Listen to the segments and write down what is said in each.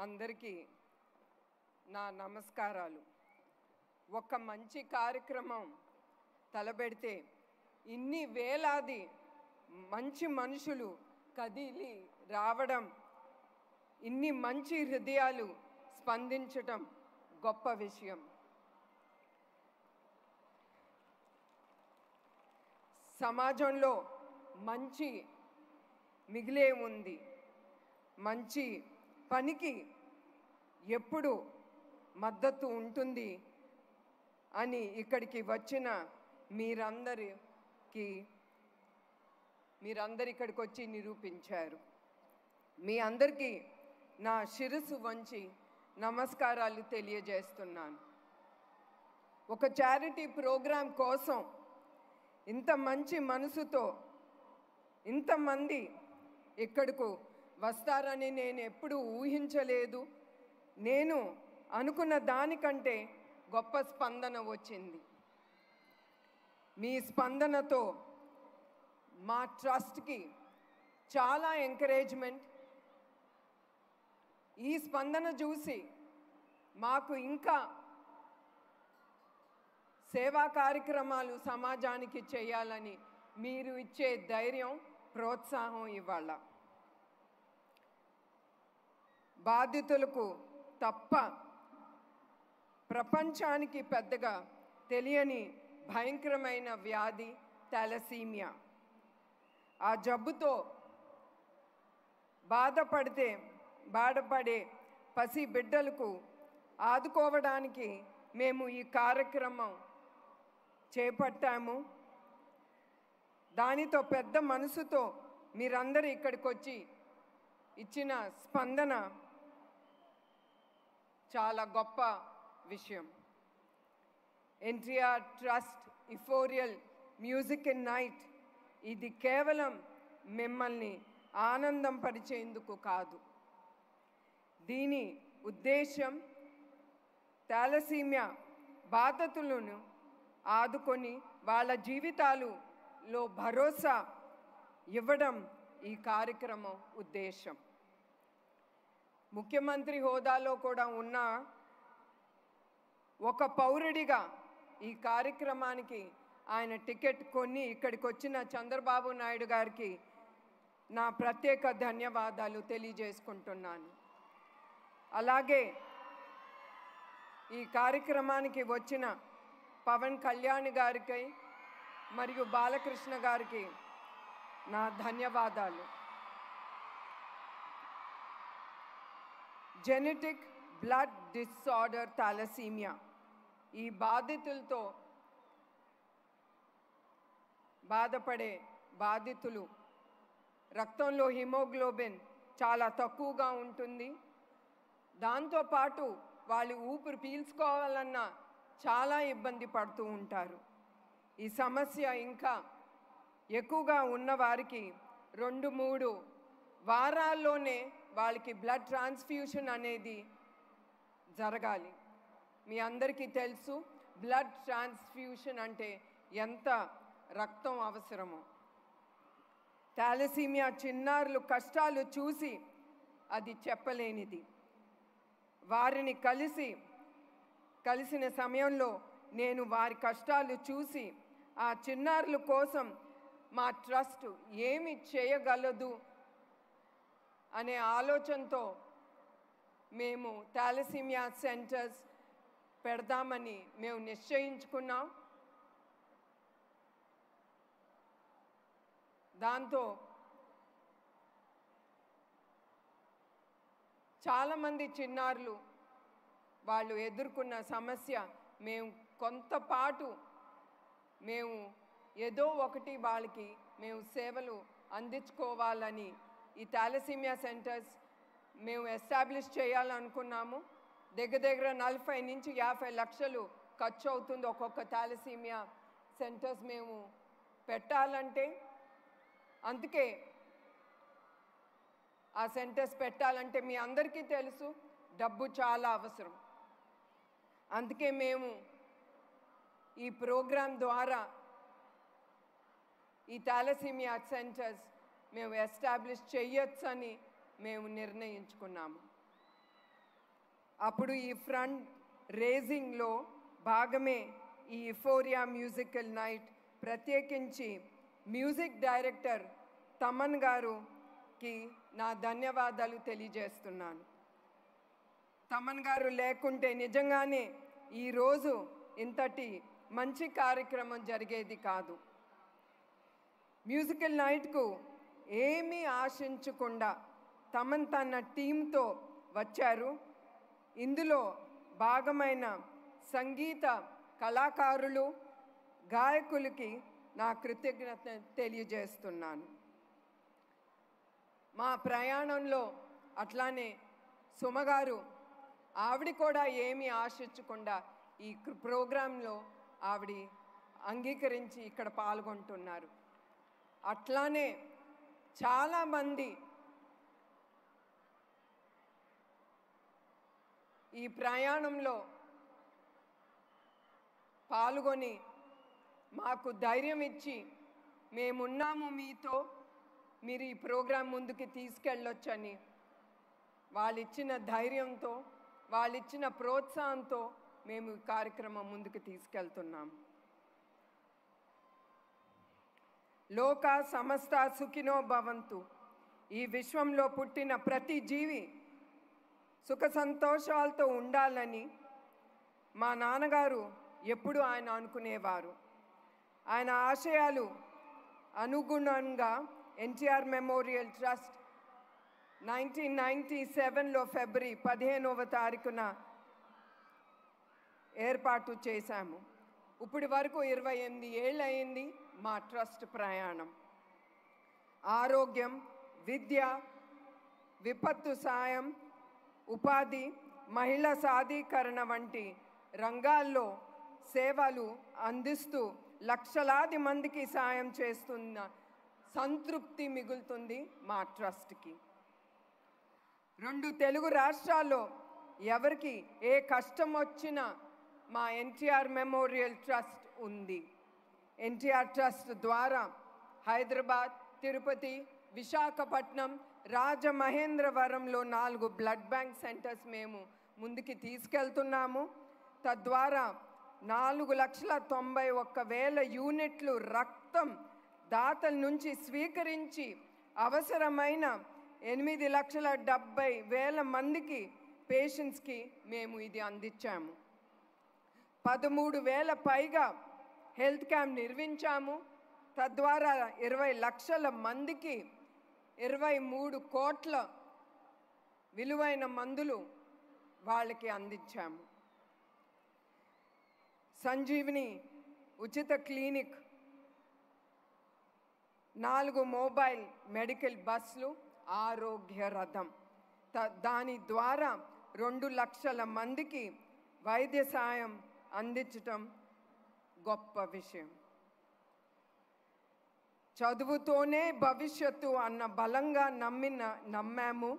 అందరికీ నా నమస్కారాలు. ఒక మంచి కార్యక్రమం తలబెడితే ఇన్ని వేలాది మంచి మనుషులు కదిలి రావడం, ఇన్ని మంచి హృదయాలు స్పందించడం గొప్ప విషయం. సమాజంలో మంచి మిగిలే ఉంది. మంచి పనికి ఎప్పుడు మద్దతు ఉంటుంది అని ఇక్కడికి వచ్చిన మీరందరూ ఇక్కడికి వచ్చి నిరూపించారు. మీ అందరికీ నా శిరస్సు వంచి నమస్కారాలు తెలియజేస్తున్నాను. ఒక చారిటీ ప్రోగ్రాం కోసం ఇంత మంచి మనసుతో ఇంతమంది ఇక్కడకు వస్తారని నేను ఎప్పుడూ ఊహించలేదు. నేను అనుకున్న దానికంటే గొప్ప స్పందన వచ్చింది. మీ స్పందనతో మా ట్రస్ట్కి చాలా ఎంకరేజ్మెంట్. ఈ స్పందన చూసి మాకు ఇంకా సేవా కార్యక్రమాలు సమాజానికి చేయాలని మీరు ఇచ్చే ధైర్యం, ప్రోత్సాహం ఇవ్వాల. బాధితులకు తప్ప ప్రపంచానికి పెద్దగా తెలియని భయంకరమైన వ్యాధి థాలసీమియా. ఆ జబ్బుతో బాధపడే పసి బిడ్డలకు ఆదుకోవడానికి మేము ఈ కార్యక్రమం చేపట్టాము. దానితో పెద్ద మనసుతో మీరందరూ ఇక్కడికి వచ్చి ఇచ్చిన స్పందన చాలా గొప్ప విషయం. ఎన్టీఆర్ ట్రస్ట్ ఇఫోరియల్ మ్యూజిక్ అండ్ నైట్ ఇది కేవలం మిమ్మల్ని ఆనందం పరిచేందుకు కాదు. దీని ఉద్దేశం థాలసీమియా బాధితులను ఆదుకొని వాళ్ళ జీవితాలలో భరోసా ఇవ్వడం ఈ కార్యక్రమం ఉద్దేశం. ముఖ్యమంత్రి హోదాలో కూడా ఉన్న ఒక పౌరుడిగా ఈ కార్యక్రమానికి ఆయన టికెట్ కొని ఇక్కడికి వచ్చిన చంద్రబాబు నాయుడు గారికి నా ప్రత్యేక ధన్యవాదాలు తెలియజేసుకుంటున్నాను. అలాగే ఈ కార్యక్రమానికి వచ్చిన పవన్ కళ్యాణ్ గారికి మరియు బాలకృష్ణ గారికి నా ధన్యవాదాలు. జెనెటిక్ బ్లడ్ డిసార్డర్ థాలసీమియా ఈ బాధితులతో బాధపడే బాధితులు రక్తంలో హిమోగ్లోబిన్ చాలా తక్కువగా ఉంటుంది. దాంతోపాటు వాళ్ళు ఊపిరి పీల్చుకోవాలన్నా చాలా ఇబ్బంది పడుతూ ఉంటారు. ఈ సమస్య ఇంకా ఎక్కువగా ఉన్నవారికి 2-3 వారాల్లోనే వాళ్ళకి బ్లడ్ ట్రాన్స్ఫ్యూషన్ అనేది జరగాలి. మీ అందరికీ తెలుసు బ్లడ్ ట్రాన్స్ఫ్యూషన్ అంటే ఎంత రక్తం అవసరమో. థాలసీమియా చిన్నారులు కష్టాలు చూసి అది చెప్పలేనిది. వారిని కలిసిన సమయంలో నేను వారి కష్టాలు చూసి ఆ చిన్నారుల కోసం మా ట్రస్ట్ ఏమి చేయగలదు అనే ఆలోచనతో మేము థాలసీమియా సెంటర్స్ పెడదామని మేము నిశ్చయించుకున్నాం. దాంతో చాలామంది చిన్నారులు వాళ్ళు ఎదుర్కొన్న సమస్య మేము కొంతపాటు మేము ఏదో ఒకటి వాళ్ళకి మేము సేవలు అందించుకోవాలని ఈ థాలసీమియా సెంటర్స్ మేము ఎస్టాబ్లిష్ చేయాలనుకున్నాము. దగ్గర 40 నుంచి 50 లక్షలు ఖర్చు అవుతుంది ఒక్కొక్క థాలసీమియా సెంటర్స్ మేము పెట్టాలంటే. అందుకే ఆ సెంటర్స్ పెట్టాలంటే మీ అందరికీ తెలుసు డబ్బు చాలా అవసరం. అందుకే మేము ఈ ప్రోగ్రాం ద్వారా ఈ థాలసీమియా సెంటర్స్ మేము ఎస్టాబ్లిష్ చేయొచ్చని మేము నిర్ణయించుకున్నాము. అప్పుడు ఈ ఫ్రండ్ రేజింగ్లో భాగమే ఈ యుఫోరియా మ్యూజికల్ నైట్. ప్రత్యేకించి మ్యూజిక్ డైరెక్టర్ తమన్ గారుకి నా ధన్యవాదాలు తెలియజేస్తున్నాను. తమన్ గారు లేకుంటే నిజంగానే ఈరోజు ఇంతటి మంచి కార్యక్రమం జరిగేది కాదు. మ్యూజికల్ నైట్కు ఏమీ ఆశించకుండా తమన్ తన టీంతో వచ్చారు. ఇందులో భాగమైన సంగీత కళాకారులు, గాయకులకి నా కృతజ్ఞత తెలియజేస్తున్నాను. మా ప్రయాణంలో అట్లానే సుమగారు ఆవిడ కూడా ఏమీ ఆశించకుండా ఈ ప్రోగ్రాంలో ఆవిడ అంగీకరించి ఇక్కడ పాల్గొంటున్నారు. అట్లానే చాలామంది ఈ ప్రయాణంలో పాల్గొని మాకు ధైర్యం ఇచ్చి మేమున్నాము మీతో, మీరు ఈ ప్రోగ్రాం ముందుకు తీసుకెళ్ళొచ్చని వాళ్ళిచ్చిన ధైర్యంతో, వాళ్ళిచ్చిన ప్రోత్సాహంతో మేము ఈ కార్యక్రమం ముందుకు తీసుకెళ్తున్నాం. లోక సమస్త సుఖినో భవంతు. ఈ విశ్వంలో పుట్టిన ప్రతి జీవి సుఖ సంతోషాలతో ఉండాలని మా నాన్నగారు ఎప్పుడూ ఆయన అనుకునేవారు. ఆయన ఆశయాలు అనుగుణంగా ఎన్టీఆర్ మెమోరియల్ ట్రస్ట్ 1997లో ఫిబ్రవరి 15వ తారీఖున ఏర్పాటు చేశాము. ఇప్పటి వరకు 28 ఏళ్ళు అయింది మా ట్రస్ట్ ప్రయాణం. ఆరోగ్యం, విద్య, విపత్తు సాయం, ఉపాధి, మహిళా సాధీకరణ వంటి రంగాల్లో సేవలు అందిస్తూ లక్షలాది మందికి సాయం చేస్తున్న సంతృప్తి మిగులుతుంది మా ట్రస్ట్కి. 2 తెలుగు రాష్ట్రాల్లో ఎవరికి ఏ కష్టం వచ్చినా మా ఎన్టీఆర్ మెమోరియల్ ట్రస్ట్ ఉంది. ఎన్టీఆర్ ట్రస్ట్ ద్వారా హైదరాబాద్, తిరుపతి, విశాఖపట్నం, రాజమహేంద్రవరంలో 4 బ్లడ్ బ్యాంక్ సెంటర్స్ మేము ముందుకి తీసుకెళ్తున్నాము. తద్వారా 4,91,000 యూనిట్లు రక్తం దాతల నుంచి స్వీకరించి అవసరమైన 8,70,000 మందికి పేషెంట్స్కి మేము ఇది అందించాము. 13,000 పైగా హెల్త్ క్యాంప్ నిర్మించాము. తద్వారా 20 లక్షల మందికి 23 కోట్ల విలువైన మందులు వాళ్ళకి అందించాము. సంజీవిని ఉచిత క్లినిక్, 4 మొబైల్ మెడికల్ బస్సులు, ఆరోగ్య రథం, దాని ద్వారా 2 లక్షల మందికి వైద్య సాయం అందించటం గొప్ప విషయం. చదువుతోనే భవిష్యత్తు అన్న బలంగా నమ్మాము.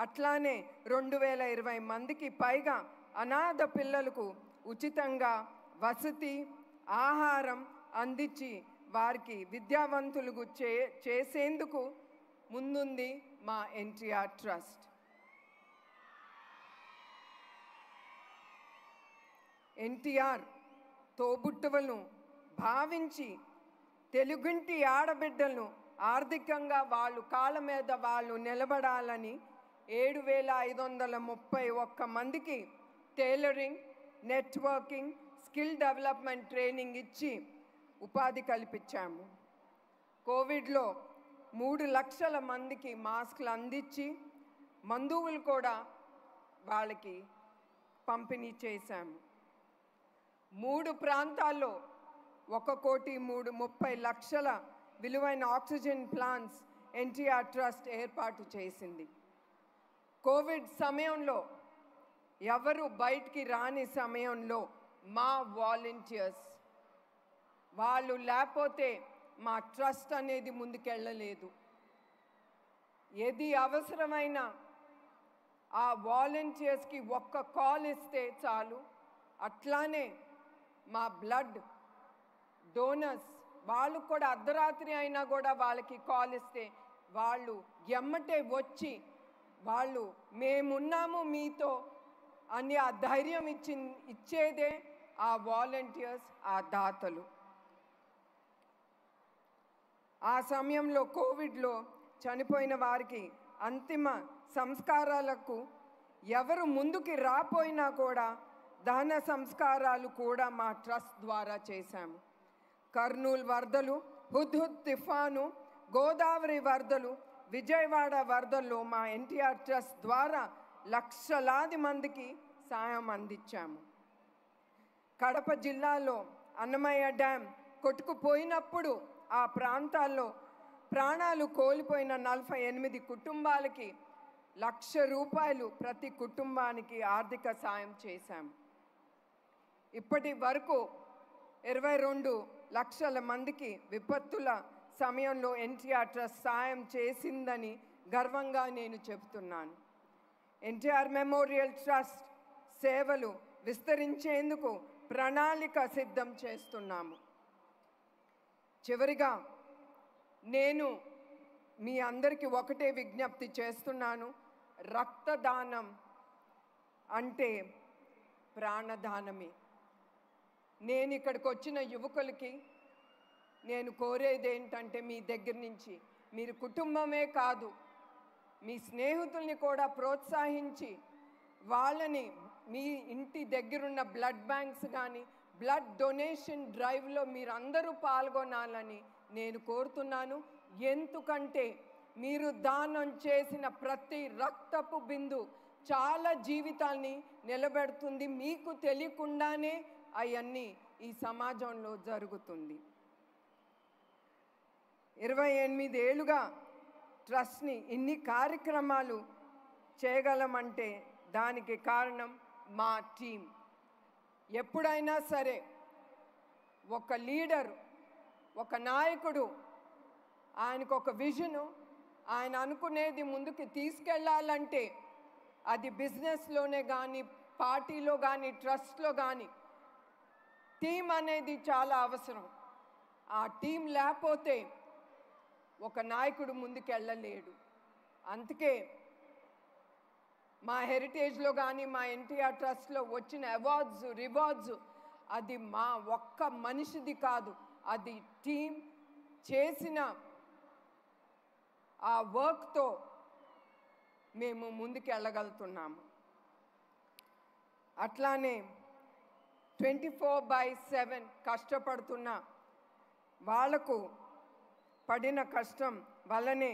అట్లానే 2020 మందికి పైగా అనాథ పిల్లలకు ఉచితంగా వసతి, ఆహారం అందించి వారికి విద్యావంతులకు చేసేందుకు ముందుంది మా ఎన్టీఆర్ ట్రస్ట్. ఎన్టీఆర్ తోబుట్టువులను భావించి తెలుగింటి ఆడబిడ్డలను ఆర్థికంగా వాళ్ళు కాళ్ళ మీద వాళ్ళు నిలబడాలని 7,531 మందికి tailoring, networking, skill development training ఇచ్చి ఉపాధి కల్పించాము. కోవిడ్లో 3 లక్షల మందికి మాస్కులు అందించి మందువులు కూడా వాళ్ళకి పంపిణీ చేశాము. 3 ప్రాంతాల్లో 1,30,00,000 విలువైన ఆక్సిజన్ ప్లాంట్స్ ఎన్టీఆర్ ట్రస్ట్ ఏర్పాటు చేసింది. కోవిడ్ సమయంలో ఎవరు బయటికి రాని సమయంలో మా వాలంటీర్స్ వాళ్ళు లేకపోతే మా ట్రస్ట్ అనేది ముందుకెళ్ళలేదు. ఏది అవసరమైన ఆ వాలంటీర్స్కి ఒక్క కాల్ ఇస్తే చాలు. అట్లానే మా బ్లడ్ డోనర్స్ వాళ్ళు కూడా అర్ధరాత్రి అయినా కూడా వాళ్ళకి కాల్ ఇస్తే వాళ్ళు ఎమ్మటే వచ్చి వాళ్ళు మేమున్నాము మీతో, అని ఆ ధైర్యం ఇచ్చేదే ఆ వాలంటీర్స్, ఆ దాతలు. ఆ సమయంలో కోవిడ్లో చనిపోయిన వారికి అంతిమ సంస్కారాలకు ఎవరు ముందుకి రాపోయినా కూడా దహన సంస్కారాలు కూడా మా ట్రస్ట్ ద్వారా చేశాము. కర్నూలు వరదలు, హుద్హుద్ తుఫాను, గోదావరి వరదలు, విజయవాడ వరదల్లో మా ఎన్టీఆర్ ట్రస్ట్ ద్వారా లక్షలాది మందికి సాయం అందించాము. కడప జిల్లాలో అన్నమయ్య డ్యామ్ కొట్టుకుపోయినప్పుడు ఆ ప్రాంతాల్లో ప్రాణాలు కోల్పోయిన 48 కుటుంబాలకి ₹1,00,000 ప్రతి కుటుంబానికి ఆర్థిక సాయం చేశాం. ఇప్పటి వరకు 22 లక్షల మందికి విపత్తుల సమయంలో ఎన్టీఆర్ ట్రస్ట్ సాయం చేసిందని గర్వంగా నేను చెబుతున్నాను. ఎన్టీఆర్ మెమోరియల్ ట్రస్ట్ సేవలు విస్తరించేందుకు ప్రణాళిక సిద్ధం చేస్తున్నాము. చివరిగా నేను మీ అందరికీ ఒకటే విజ్ఞప్తి చేస్తున్నాను. రక్తదానం అంటే ప్రాణదానమే. నేను ఇక్కడికి వచ్చిన యువకులకి నేను కోరేది ఏంటంటే, మీ దగ్గర నుంచి మీరు కుటుంబమే కాదు, మీ స్నేహితుల్ని కూడా ప్రోత్సహించి వాళ్ళని మీ ఇంటి దగ్గరున్న బ్లడ్ బ్యాంక్స్ కానీ బ్లడ్ డొనేషన్ డ్రైవ్లో మీరందరూ పాల్గొనాలని నేను కోరుతున్నాను. ఎందుకంటే మీరు దానం చేసిన ప్రతి రక్తపు బిందు చాలా జీవితాల్ని నిలబెడుతుంది. మీకు తెలియకుండానే అవన్నీ ఈ సమాజంలో జరుగుతుంది. 28 ఏళ్ళుగా ట్రస్ట్ని ఇన్ని కార్యక్రమాలు చేయగలమంటే దానికి కారణం మా టీం. ఎప్పుడైనా సరే ఒక లీడర్, ఒక నాయకుడు, ఆయనకు ఒక విజను, ఆయన అనుకునేది ముందుకు తీసుకెళ్ళాలంటే అది బిజినెస్లోనే కానీ, పార్టీలో కానీ, ట్రస్ట్లో కానీ టీం అనేది చాలా అవసరం. ఆ టీం లేకపోతే ఒక నాయకుడు ముందుకెళ్ళలేడు. అందుకే మా హెరిటేజ్లో కానీ, మా ఎన్టీఆర్ ట్రస్ట్లో వచ్చిన అవార్డ్స్, రివార్డ్స్ అది మా ఒక్క మనిషిది కాదు, అది టీం చేసిన ఆ వర్క్తో మేము ముందుకు వెళ్ళగలుగుతున్నాము. అట్లానే 24/7 కష్టపడుతున్న వాళ్లకు పడిన కష్టం వల్లనే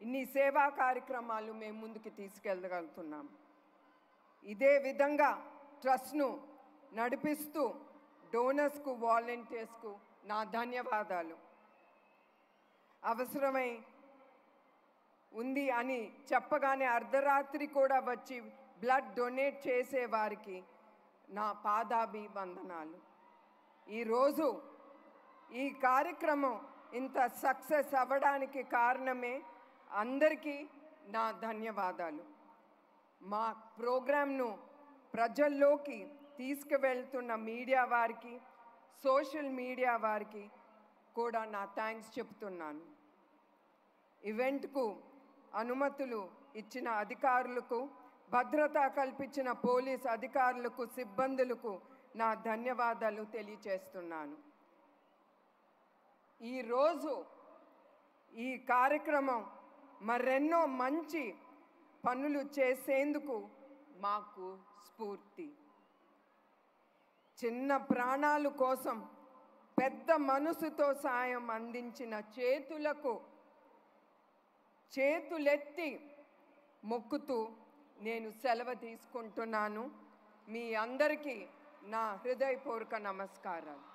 ఇన్ని సేవా కార్యక్రమాలు మేము ముందుకు తీసుకెళ్ళగలుగుతున్నాం. ఇదే విధంగా ట్రస్ట్ను నడిపిస్తూ డోనర్స్కు, వాలంటీర్స్కు నా ధన్యవాదాలు. అవసరమై ఉంది అని చెప్పగానే అర్ధరాత్రి కూడా వచ్చి బ్లడ్ డొనేట్ చేసే వారికి నా పాదాభివందనాలు. ఈరోజు ఈ కార్యక్రమం ఇంత సక్సెస్ అవ్వడానికి కారణమే అందరికీ నా ధన్యవాదాలు. మా ప్రోగ్రామ్ను ప్రజల్లోకి తీసుకువెళ్తున్న మీడియా వారికి, సోషల్ మీడియా వారికి కూడా నా థ్యాంక్స్ చెప్తున్నాను. ఈవెంట్కు అనుమతులు ఇచ్చిన అధికారులకు, భద్రత కల్పించిన పోలీస్ అధికారులకు, సిబ్బందులకు నా ధన్యవాదాలు తెలియచేస్తున్నాను. ఈరోజు ఈ కార్యక్రమం మరెన్నో మంచి పనులు చేసేందుకు మాకు స్ఫూర్తి. చిన్న ప్రాణాల కోసం పెద్ద మనసుతో సాయం అందించిన చేతులెత్తి మొక్కుతూ నేను సెలవు తీసుకుంటున్నాను. మీ అందరికీ నా హృదయపూర్వక నమస్కారాలు.